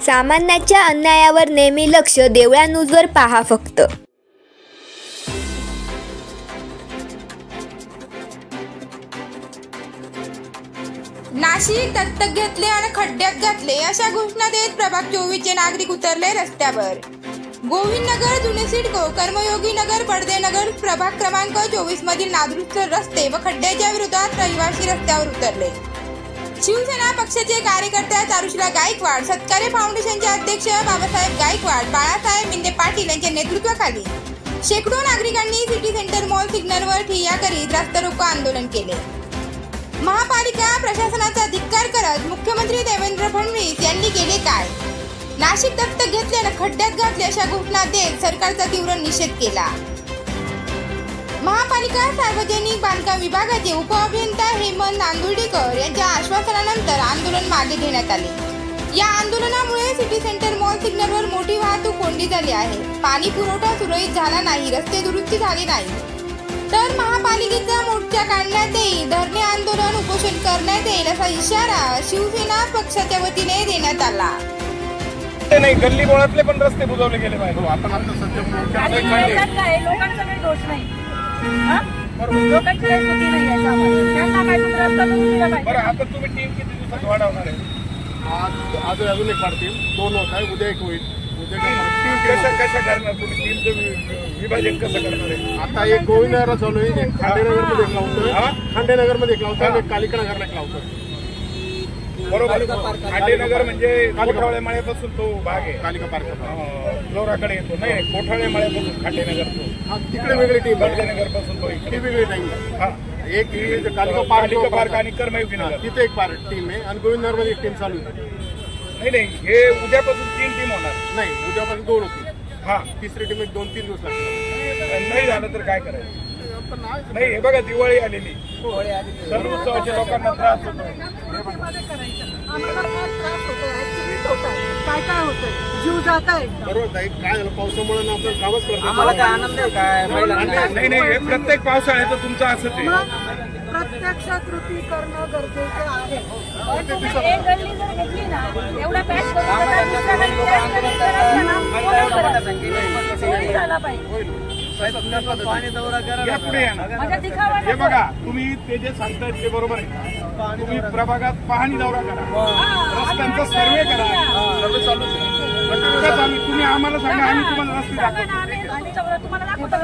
सामान्याच्या अन्यायावर नेहमी लक्ष, देवळा न्यूजवर पहा फक्त. नाशिक दत्तक घेतले आणि खड्ड्यात घातले अशा घोषणा देत प्रभाग 24 चे नागरिक उतरले रस्त्यावर. गोविंदनगर, जुने सिडको, कर्मयोगी नगर, बडदेनगर प्रभाग क्रमांक 24 मधील नादुरुस्त रस्ते व खड्ड्याच्या विरोधात रहिवासी रस्त्यावर उतरले. शिवसेना पक्षाचे कार्यकर्ते चारुशिला गायकवाड, सत्कार्य फाउंडेशनचे अध्यक्ष बाबासाहेब गायकवाड, बाळासाहेब मिंदे पाटील यांच्या नेतृत्वाखाली शेकडो नागरिकांनी सिटी सेंटर मॉल सिग्नलवर ठिय्या करीत रास्ता रोको आंदोलन केले. महापालिका प्रशासनाचा धिक्कार करत मुख्यमंत्री देवेंद्र फडणवीस यांनी केले काय? नाशिक दत्तक घेतल्याने खड्ड्यात घातले अशा घोषणा देत सरकारचा तीव्र निषेध केला. महापालिका सार्वजनिक बांधकाम विभागाचे उपअभियंता हेमंत नांदुर्डीकर यांच्या आश्वासनानंतर आंदोलन मागे घेण्यात आले. या आंदोलनामुळे सिटी सेंटर मॉल सिग्नलवर मोठी वाहतूक कोंडी झाली आहे. पाणी पुरवठा सुरळीत झाला नाही, रस्ते दुरुस्ती झाली नाही, तर महापालिकेचा मोर्चा काढण्यात येईल, धरणे आंदोलन उपोषण करण्यात येईल असा इशारा शिवसेना पक्षाच्या वतीने देण्यात आला. नाही, गल्ली बोळातले पण रस्ते बुजवले गेले पाहिजे. आपण आता सध्या लोकांचा काही दोष नाही, लोकांची काही चुकी नाही आहे. त्यांना काय रस्ता बुजवला पाहिजे. बरं, आता तुम्ही टीम किती दिवसात वाढवणार आहे? आज अजून एक पार्टी 2 होत आहे, उद्या एक होईल. कशा करणार तुम्ही? टीमचं विभाजन कसं करणार आहे? आता एक गोविंदनगरला चालू आहे, एक खांडेनगरमध्ये एक लावतोय, खांडेनगरमध्ये एक लावतोय, एक कालिका नगरला एक लावतोय. बरोबर. खांडेनगर म्हणजे कोठाळे माळ्यापासून तो भाग आहे, कालिका पार्क लोराकडे येतो. नाही, कोठाळे माळ्यापासून खांडेनगर तो तिकडे वेगळी टीम, बडदेनगर पासून तो इकडे वेगळी टाईम. हा, एक कालिका पार्क आणि कर्मयोगी नगर तिथे एक टीम आहे आणि गोविंदनगरमध्ये एक टीम चालू आहे. नाही, हे उद्यापासून 3 टीम होणार. नाही, उद्यापासून 2 होतील. हा, तिसरी टीम 2-3 दिवस लागतात. नाही झालं तर काय करायचं? नाही, हे बघा, दिवाळी आलेली, सण उत्सवाच्या लोकांना त्रास होतो. काय होतं, जीव जात आहे. बरोबर आहे. काय झालं, पावसामुळे आपण कामच करतो. आम्हाला काय आनंद आहे काय? नाही, हे प्रत्येक पावसाळ्याचं तुमचं असंच आहे. प्रत्यक्ष कृती करणं गरजेचं आहे. एक गल्ली जर घेतली ना, एवढा पॅच झाला पाहिजे. हे बघा, तुम्ही ते जे सांगतायत ते बरोबर आहे. तुम्ही प्रभागात पाहणी दौरा करा, रस्त्यांचा सर्वे करा, सर्वे चालू आहे. तुम्ही आम्हाला सांगा, आम्ही तुम्हाला रस्ते दाखवतो.